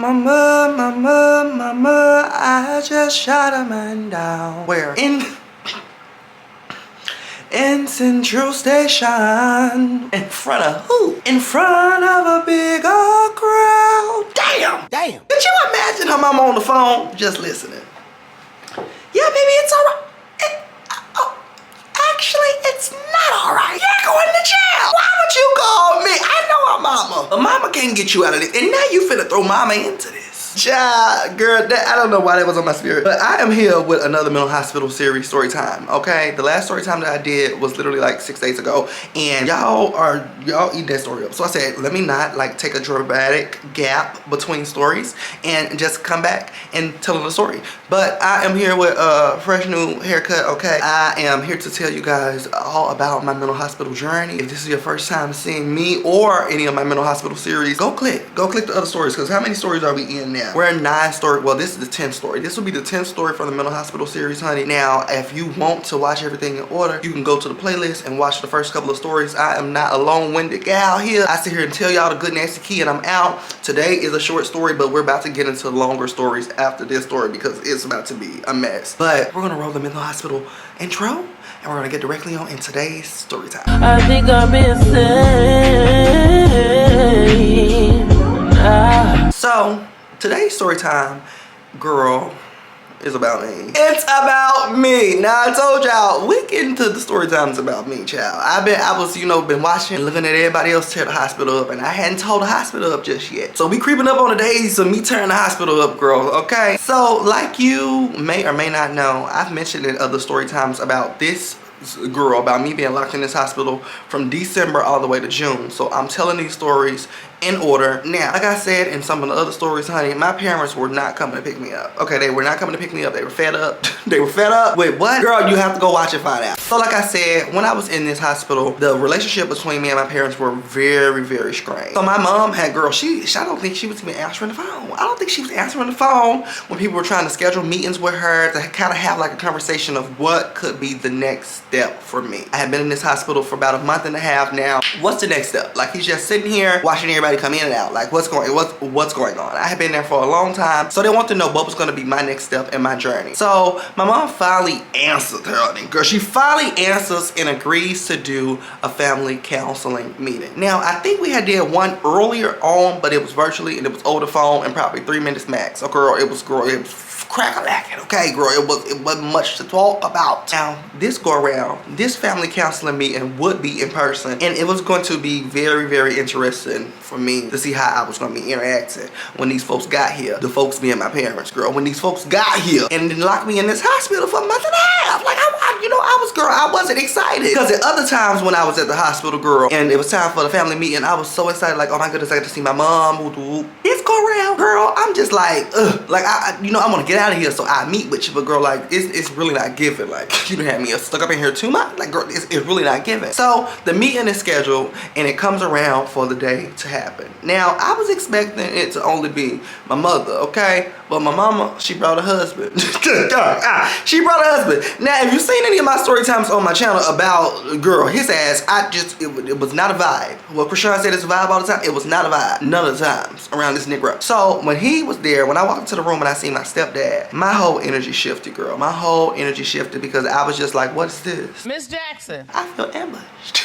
Mama, I just shot a man down. Where? In Central Station. In front of who? In front of a big old crowd. Damn. Did you imagine her mama on the phone just listening? Yeah, baby, it's alright. Actually, it's not alright. You're going to jail. Why would you call me? I know her mama. But mama can't get you out of this. And now you finna throw mama into this. Child, girl, I don't know why that was on my spirit. But I am here with another mental hospital series story time, okay? The last story time that I did was literally like 6 days ago. And y'all eat that story up. So I said, let me not like take a dramatic gap between stories and just come back and tell the story. But I am here with a fresh new haircut, okay? I am here to tell you guys all about my mental hospital journey. If this is your first time seeing me or any of my mental hospital series, go click the other stories, because how many stories are we in now? We're in 9 stories. Well, this is the 10th story. This will be the 10th story for the mental hospital series, honey. Now, if you want to watch everything in order, you can go to the playlist and watch the first couple of stories. I am not a long-winded gal here. I sit here and tell y'all the good nasty key and I'm out. Today is a short story, but we're about to get into longer stories after this story because it's about to be a mess. But we're gonna roll the mental hospital intro and we're gonna get directly on in today's story time. I think I'm insane. So today's story time, girl, is about me. It's about me. Now I told y'all, we get into the story times about me, child. I was, been watching and looking at everybody else tear the hospital up, and I hadn't told the hospital up just yet. So we creeping up on the days of me tearing the hospital up, girl, okay? So like you may or may not know, I've mentioned in other story times about this girl, about me being locked in this hospital from December all the way to June. So I'm telling these stories in order. Now, like I said in some of the other stories, honey, my parents were not coming to pick me up. Okay, they were not coming to pick me up. They were fed up. They were fed up. Wait, what? Girl, you have to go watch and find out. So like I said, when I was in this hospital, the relationship between me and my parents were very, very strained. So my mom had, girl, I don't think she was even answering the phone. I don't think she was answering the phone when people were trying to schedule meetings with her to kind of have like a conversation of what could be the next step for me. I had been in this hospital for about a month and a half now. What's the next step? Like, he's just sitting here watching everybody come in and out. Like, what's going on? I had been there for a long time, so they want to know what was going to be my next step in my journey. So my mom finally answered her. Girl, she finally answers and agrees to do a family counseling meeting. Now, I think we had did one earlier on, but it was virtually and it was over the phone and probably 3 minutes max. So girl, it was crack-a-lacking, okay, girl, it wasn't much to talk about. Now, this go around, this family counseling meeting would be in person, and it was going to be very, very interesting for me to see how I was going to be interacting when these folks got here. The folks being my parents, girl. When these folks got here and then locked me in this hospital for a month and a half, like I wasn't excited. Because at other times when I was at the hospital, girl, and it was time for the family meeting, I was so excited, like, oh my goodness, I get to see my mom. This go around, girl, I'm just like, ugh, like I want to get out of here so I meet with you, but girl, like it's really not giving. Like, you done had me stuck up in here too much. Like, girl, it's really not giving. So the meeting is scheduled and it comes around for the day to happen. Now, I was expecting it to only be my mother, okay? But my mama, she brought a husband. She brought a husband. Now, if you've seen any of my story times on my channel about, girl, his ass, it was not a vibe. What Krishan said is a vibe all the time. It was not a vibe none of the times around this nigga. So when he was there, when I walked into the room and I seen my stepdad, my whole energy shifted, girl. My whole energy shifted because I was just like, what is this? Miss Jackson. I feel ambushed.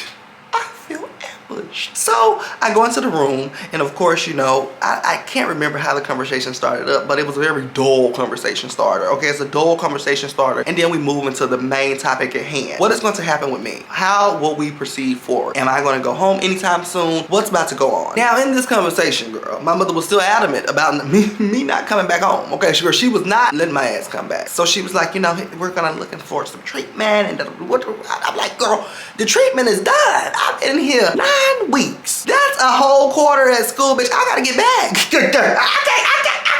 So I go into the room, and of course, I can't remember how the conversation started up, but it was a very dull conversation starter. Okay, it's a dull conversation starter, and then we move into the main topic at hand. What is going to happen with me? How will we proceed forward? Am I going to go home anytime soon? What's about to go on? Now, in this conversation, girl, my mother was still adamant about me not coming back home. Okay, she was not letting my ass come back. So she was like, we're gonna looking for some treatment, and I'm like, girl, the treatment is done. I'm in here 9 weeks. That's a whole quarter at school, bitch. I gotta get back. I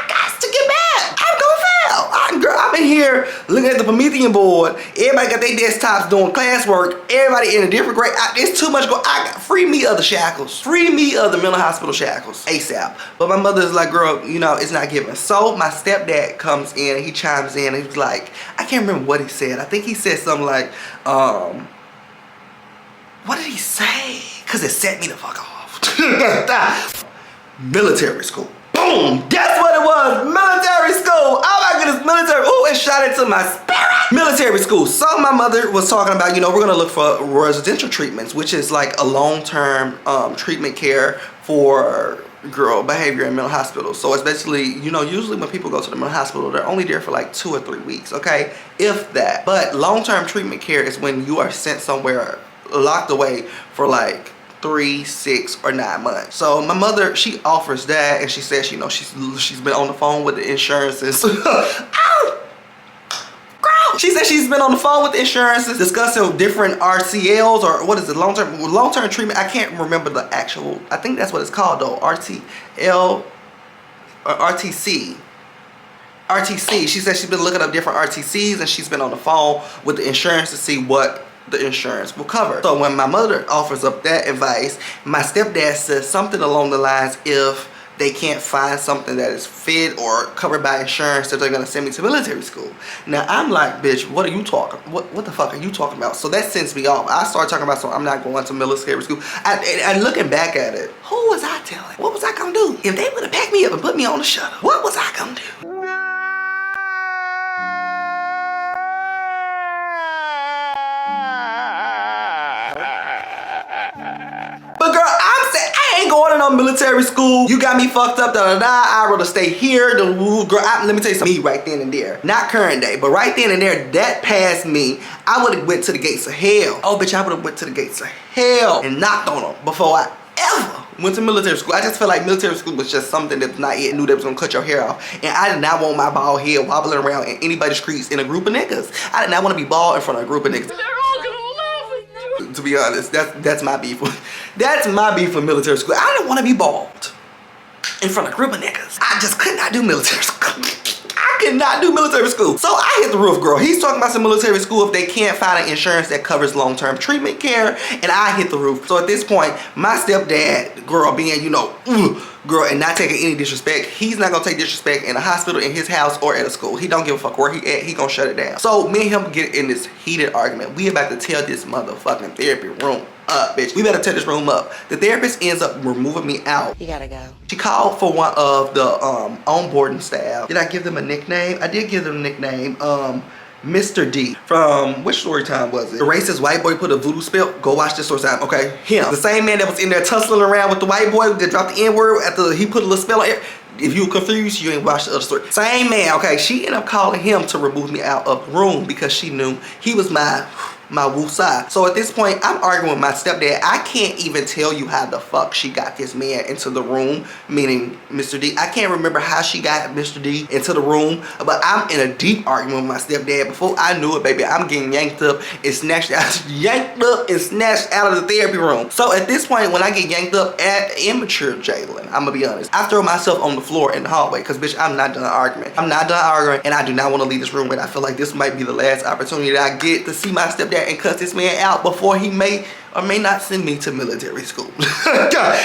got to get back. I'm gonna fail. Girl, I'm in here looking at the Promethean board. Everybody got their desktops doing classwork. Everybody in a different grade. It's too much free me of the shackles. Free me of the mental hospital shackles ASAP. But my mother is like, girl, it's not giving. So my stepdad comes in. He chimes in. And he was like, I can't remember what he said. I think he said something like, what did he say? Because it set me the fuck off. Military school. Boom! Boom! That's what it was. Military school. Oh my goodness, military. Oh, it shot into my spirit. Military school. So my mother was talking about, you know, we're gonna look for residential treatments, which is like a long-term treatment care for girl behavior in mental hospitals. So it's basically, you know, usually when people go to the mental hospital, they're only there for like 2 or 3 weeks, okay? If that. But long-term treatment care is when you are sent somewhere locked away for like 3, 6, or 9 months. So my mother, she offers that, and she says, you know, she's been on the phone with the insurances. She said she's been on the phone with the insurances discussing different RCLs, or what is it, long-term treatment. I can't remember the actual, I think that's what it's called though, RTL or RTC. RTC. She said she's been looking up different RTCs, and she's been on the phone with the insurance to see what the insurance will cover. So when my mother offers up that advice, my stepdad says something along the lines, if they can't find something that is fit or covered by insurance, that they're gonna send me to military school. Now I'm like, bitch, what are you talking? What the fuck are you talking about? So that sends me off. I started talking about, so I'm not going to military school. And looking back at it, who was I telling? What was I gonna do? If they would have packed me up and put me on the shuttle, what was I gonna do? But girl, I'm saying I ain't going to no military school. You got me fucked up, da da da. I'd rather stay here. Girl, let me tell you something. Me right then and there, not current day, but right then and there, that passed me. I would have went to the gates of hell. Oh, bitch, I would have went to the gates of hell and knocked on them before I ever went to military school. I just feel like military school was just something that not yet knew that was gonna cut your hair off. And I did not want my bald head wobbling around in anybody's streets in a group of niggas. I did not want to be bald in front of a group of niggas. To be honest, that's my beef. That's my beef with military school. I didn't want to be bald in front of a group of niggas. I just could not do military school. I could not do military school. So I hit the roof, girl. He's talking about some military school if they can't find an insurance that covers long-term treatment care, and I hit the roof. So at this point, my stepdad, girl, being, you know, girl, and not taking any disrespect, he's not gonna take disrespect in a hospital, in his house, or at a school. He don't give a fuck where he at. He gonna shut it down. So me and him get in this heated argument. We about to tear this motherfucking therapy room up, bitch. We better tear this room up. The therapist ends up removing me out. You gotta go. She called for one of the onboarding staff. Did I give them a nickname? I did give them a nickname. Mr. D. From which story time was it? The racist white boy put a voodoo spell. Go watch this story time. Okay, him. The same man that was in there tussling around with the white boy that dropped the N-word after he put a little spell on it. If you were confused, you ain't watched the other story. Same man, okay. She ended up calling him to remove me out of the room because she knew he was my woo side. So at this point, I'm arguing with my stepdad. I can't even tell you how the fuck she got this man into the room, meaning Mr. D. I can't remember how she got Mr. D into the room, but I'm in a deep argument with my stepdad. Before I knew it, baby, I'm getting yanked up and snatched out, out of the therapy room. So at this point, when I get yanked up at immature Jalen, I'm gonna be honest, I throw myself on the floor in the hallway because, bitch, I'm not done arguing. I'm not done arguing, and I do not want to leave this room, and I feel like this might be the last opportunity that I get to see my stepdad and cuss this man out before he may or may not send me to military school.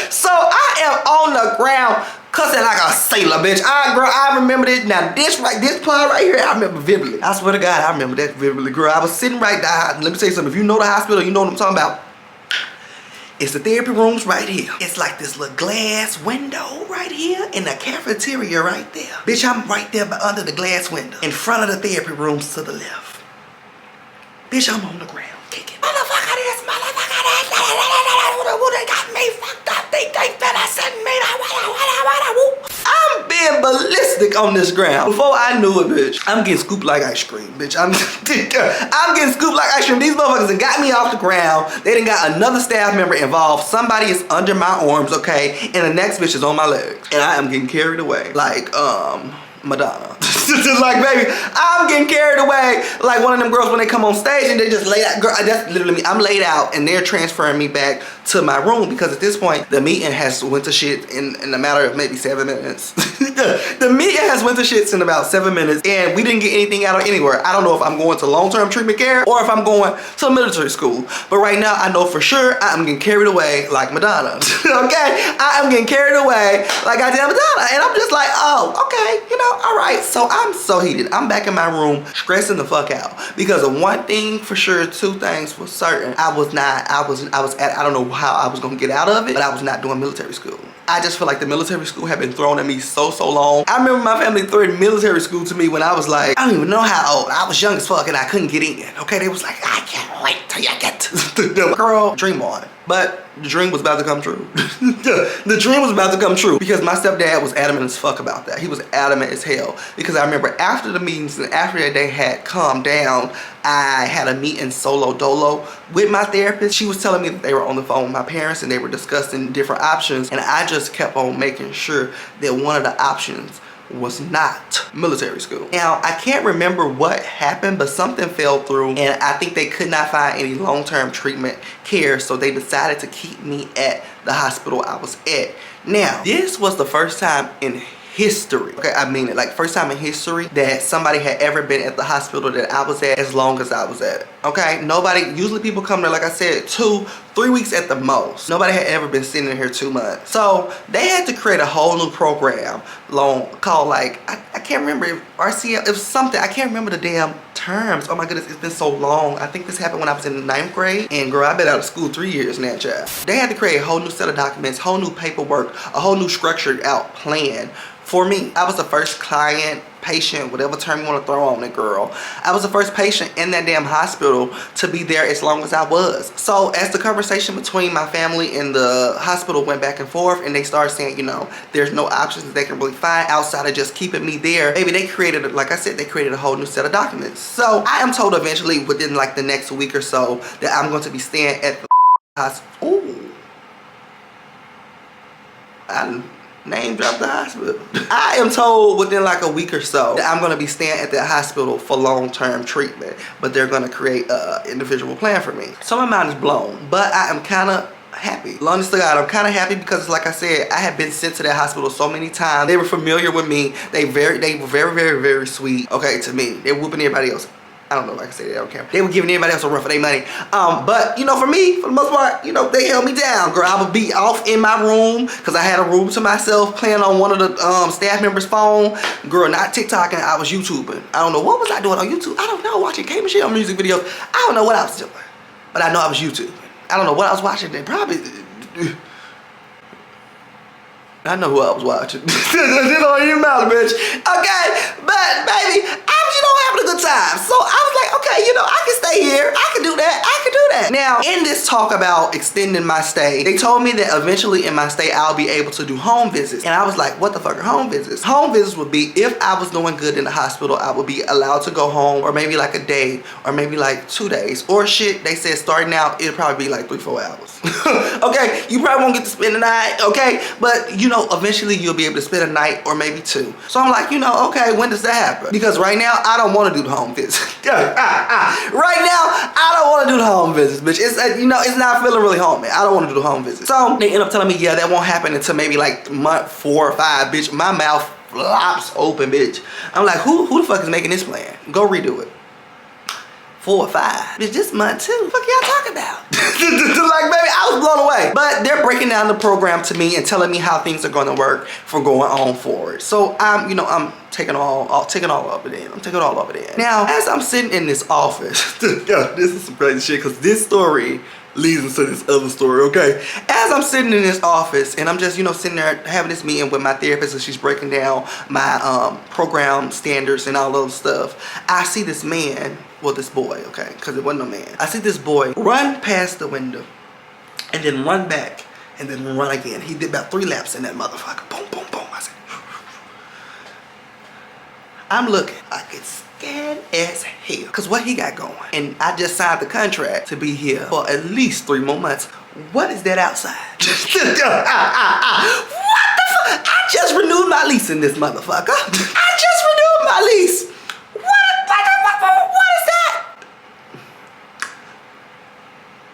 So I am on the ground cussing like a sailor, bitch. Girl, I remember this. Now this part right here, I remember vividly. I swear to God, I remember that vividly, girl. I was sitting right there. Let me tell you something. If you know the hospital, you know what I'm talking about. It's the therapy rooms right here. It's like this little glass window right here and the cafeteria right there. Bitch, I'm right there under the glass window in front of the therapy rooms to the left. Bitch, I'm on the ground kicking. Motherfucker, this motherfucker, that got me fucked up. They think that I said me. I'm being ballistic on this ground. Before I knew it, bitch, I'm getting scooped like ice cream, bitch. I'm getting scooped like ice cream. These motherfuckers done got me off the ground. They done got another staff member involved. Somebody is under my arms, okay? And the next bitch is on my legs. And I am getting carried away. Like, Madonna. Like, baby, I'm getting carried away like one of them girls when they come on stage and they just lay out. Girl, that's literally me. I'm laid out and they're transferring me back to my room because at this point the meeting has went to shit in a matter of maybe 7 minutes. The meeting has went to shits in about 7 minutes and we didn't get anything out of anywhere. I don't know if I'm going to long-term treatment care or if I'm going to military school. But right now I know for sure I'm getting carried away like Madonna. Okay? I am getting carried away like goddamn Madonna. And I'm just like, oh, okay, you know, all right. So I'm so heated. I'm back in my room stressing the fuck out because of one thing for sure, two things for certain. I don't know how I was gonna get out of it, but I was not doing military school. I just feel like the military school had been thrown at me so long. I remember my family threatened military school to me when I was like, I don't even know how old. I was young as fuck and I couldn't get in. Okay, they was like, I can't wait till you get to the girl, dream on. But the dream was about to come true. The dream was about to come true because my stepdad was adamant as fuck about that. He was adamant as hell because I remember after the meetings and after that day had calmed down, I had a meeting solo dolo with my therapist. She was telling me that they were on the phone with my parents and they were discussing different options, and I just kept on making sure that one of the options was not military school. Now, I can't remember what happened, but something fell through and I think they could not find any long-term treatment care, so they decided to keep me at the hospital I was at. Now, this was the first time in history, okay, I mean it, like first time in history that somebody had ever been at the hospital that I was at as long as I was at it, okay? Nobody, usually people come there, like I said, 2-3 weeks at the most. Nobody had ever been sitting in here 2 months. So they had to create a whole new program called like, I can't remember if RCL, it was something, I can't remember the damn terms. Oh my goodness, it's been so long. I think this happened when I was in the 9th grade, and girl, I've been out of school 3 years now, child. They had to create a whole new set of documents, whole new paperwork, a whole new structured out plan for me. I was the first client, patient, whatever term you want to throw on it, girl. I was the first patient in that damn hospital to be there as long as I was. So as the conversation between my family and the hospital went back and forth, and they started saying, you know, there's no options that they can really find outside of just keeping me there, maybe they created, like I said, they created a whole new set of documents. So I am told eventually within like the next week or so that I'm going to be staying at the hospital. Ooh. Name drop the hospital. I am told within like a week or so that I'm going to be staying at that hospital for long-term treatment, but they're going to create an individual plan for me. So my mind is blown, but I am kind of happy. Honest to God, I'm kind of happy because like I said, I had been sent to that hospital so many times. They were familiar with me. They were very sweet, okay, to me. They're whooping everybody else. I don't know if I can say that on camera. They were giving everybody else a run for their money. But, you know, for me, for the most part, you know, they held me down. Girl, I would be off in my room because I had a room to myself playing on one of the staff members' phone. Girl, not TikToking, I was YouTubing. I don't know, what was I doing on YouTube? I don't know, watching K Michelle music videos. I don't know what I was doing. But I know I was YouTubing. I don't know what I was watching. They probably... I know who I was watching. It don't even matter, bitch. Okay, but baby, I was, you know, having a good time. So I was like, okay, you know, I can stay here. I can do that. I can do that. Now, in this talk about extending my stay, they told me that eventually in my stay, I'll be able to do home visits. And I was like, what the fuck are home visits? Home visits would be if I was doing good in the hospital, I would be allowed to go home, or maybe like a day, or maybe like 2 days. Or shit, they said starting out, it'll probably be like 3-4 hours. Okay, you probably won't get to spend the night, okay? But you know, eventually you'll be able to spend a night or maybe 2. So I'm like, you know, okay, when does that happen? Because right now, I don't want to do the home visits. Right now, I don't want to do the home visits, bitch. It's, you know, it's not feeling really homey. I don't want to do the home visits. So they end up telling me, yeah, that won't happen until maybe like month 4 or 5, bitch. My mouth flops open, bitch. I'm like, who the fuck is making this plan? Go redo it. 4 or 5. Bitch, this month too. What y'all talking about? Like, baby, I was blown away. But they're breaking down the program to me and telling me how things are going to work for going on forward. So I'm, you know, I'm taking all of it in. I'm taking all of it in. Now, as I'm sitting in this office, yo, this is some crazy shit because this story leads into this other story, okay? As I'm sitting in this office and I'm just, you know, sitting there having this meeting with my therapist and she's breaking down my program standards and all those stuff, I see this man, well, this boy, okay, because it wasn't no man. I see this boy run past the window and then run back and then run again. He did about 3 laps in that motherfucker. Boom, boom, boom. I said, I'm looking like it's scared as hell. Because what he got going? And I just signed the contract to be here for at least 3 more months. What is that outside? What the fuck? I just renewed my lease in this motherfucker. I just renewed my lease. What is that?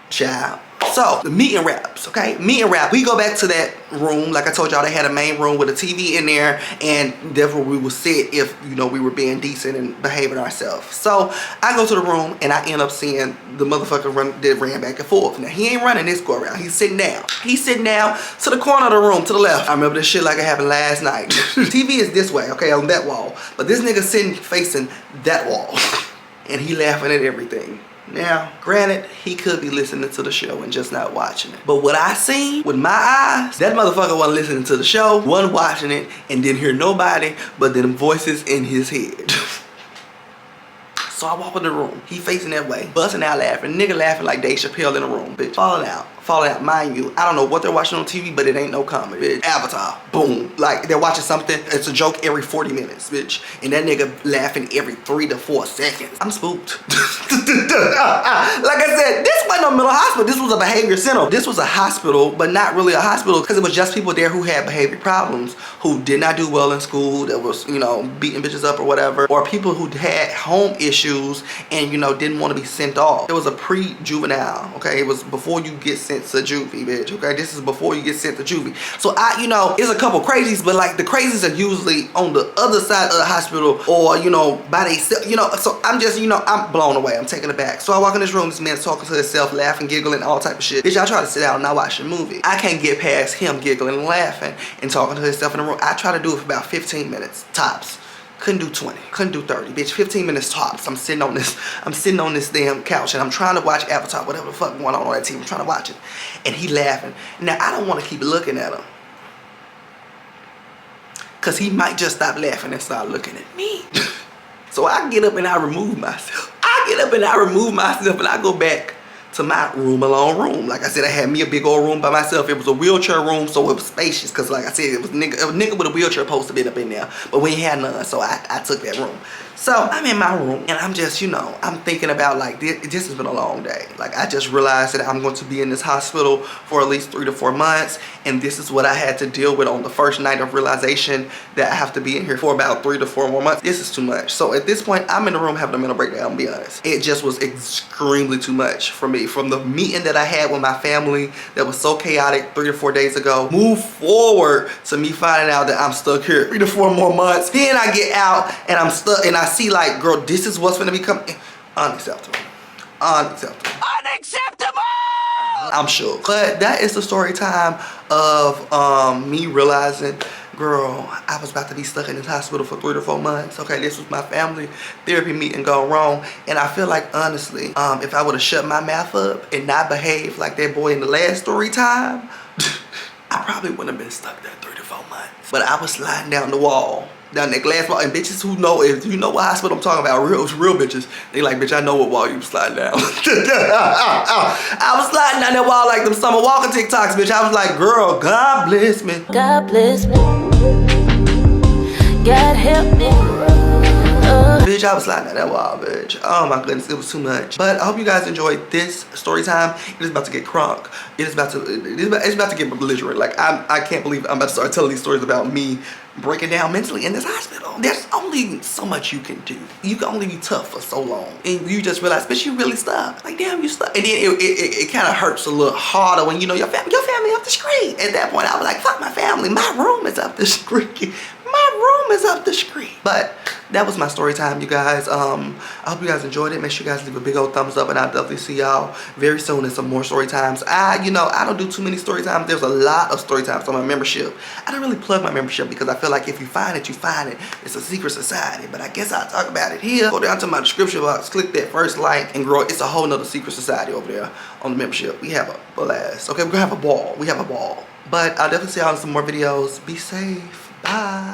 Child. So, the meeting wraps, okay? Meeting wrap. We go back to that room. Like I told y'all, they had a main room with a TV in there, and that's where we would sit if, you know, we were being decent and behaving ourselves. So, I go to the room, and I end up seeing the motherfucker ran back and forth. Now, he ain't running this go around. He's sitting down. He's sitting down to the corner of the room, to the left. I remember this shit like it happened last night. TV is this way, okay, on that wall. But this nigga sitting facing that wall. And he laughing at everything. Now, granted, he could be listening to the show and just not watching it. But what I seen with my eyes, that motherfucker wasn't listening to the show, wasn't watching it, and didn't hear nobody but them voices in his head. So I walk in the room. He facing that way, busting out laughing. Nigga laughing like Dave Chappelle in the room, bitch. Falling out. Mind you, I don't know what they're watching on TV, but it ain't no comedy, bitch. Avatar, boom. Like, they're watching something, it's a joke every 40 minutes, bitch. And that nigga laughing every 3 to 4 seconds. I'm spooked. Like I said, this wasn't a mental hospital. This was a behavior center. This was a hospital, but not really a hospital, because it was just people there who had behavior problems, who did not do well in school, that was, you know, beating bitches up or whatever, or people who had home issues and, you know, didn't want to be sent off. It was a pre-juvenile, okay? It was before you get sent to juvie, bitch, okay? This is before you get sent to juvie. So I, you know, it's a couple crazies, but like the crazies are usually on the other side of the hospital, or, you know, by themselves, you know. So I'm just, you know, I'm blown away. I'm taken aback. So I walk in this room, this man's talking to himself, laughing, giggling, all type of shit. Bitch, I try to sit down and I watch the movie. I can't get past him giggling and laughing and talking to himself in the room. I try to do it for about 15 minutes, tops. Couldn't do 20, couldn't do 30, bitch. 15 minutes tops. I'm sitting on this damn couch and I'm trying to watch Avatar, whatever the fuck going on that TV. I'm trying to watch it. And he laughing. Now, I don't want to keep looking at him, because he might just stop laughing and start looking at me. So I get up and I remove myself. And I go back to my room alone room. Like I said, I had me a big old room by myself. It was a wheelchair room, so it was spacious, because like I said, it was a nigga with a wheelchair supposed to be up in there, but we ain't had none, so I took that room. So I'm in my room and I'm just, you know, I'm thinking about like, this has been a long day. Like, I just realized that I'm going to be in this hospital for at least 3 to 4 months, and this is what I had to deal with on the first night of realization, that I have to be in here for about 3 to 4 more months. This is too much. So at this point, I'm in the room having a mental breakdown, to be honest. It just was extremely too much for me. From the meeting that I had with my family that was so chaotic 3 to 4 days ago, move forward to me finding out that I'm stuck here 3 to 4 more months. Then I get out and I'm stuck and I see like, girl, this is what's gonna become unacceptable. Unacceptable. I'm sure. But that is the story time of me realizing, girl, I was about to be stuck in this hospital for 3 to 4 months. Okay, this was my family therapy meeting gone wrong. And I feel like, honestly, if I would have shut my mouth up and not behaved like that boy in the last story time, I probably wouldn't have been stuck there 3 to 4 months. But I was sliding down the wall, down that glass wall, and bitches who know, if you know what hospital I'm talking about, real bitches, they like, bitch, I know what wall you sliding down. I was sliding down that wall like them Summer Walker TikToks, bitch. I was like, girl, God bless me. God bless me. God help me. Bitch, I was sliding down that wall, bitch. Oh my goodness, it was too much. But I hope you guys enjoyed this story time. It is about to get crunk. It's about to get belligerent. Like, I can't believe I'm about to start telling these stories about me breaking down mentally in this hospital. There's only so much you can do. You can only be tough for so long, and you just realize, bitch, you really stuck. Like, damn, you stuck. And then it kind of hurts a little harder when you know your family up the street. At that point, I was like, fuck my family. My room is up the street. My room is up the street. But that was my story time, you guys. I hope you guys enjoyed it. Make sure you guys leave a big old thumbs up, and I'll definitely see y'all very soon in some more story times. I don't do too many story times. There's a lot of story times on my membership. I don't really plug my membership because I feel like if you find it, you find it. It's a secret society, but I guess I'll talk about it here. Go down to my description box, click that first like, and grow. It's a whole nother secret society over there on the membership. We have a blast. Okay, we're gonna have a ball. We have a ball. But I'll definitely see y'all in some more videos. Be safe. Bye.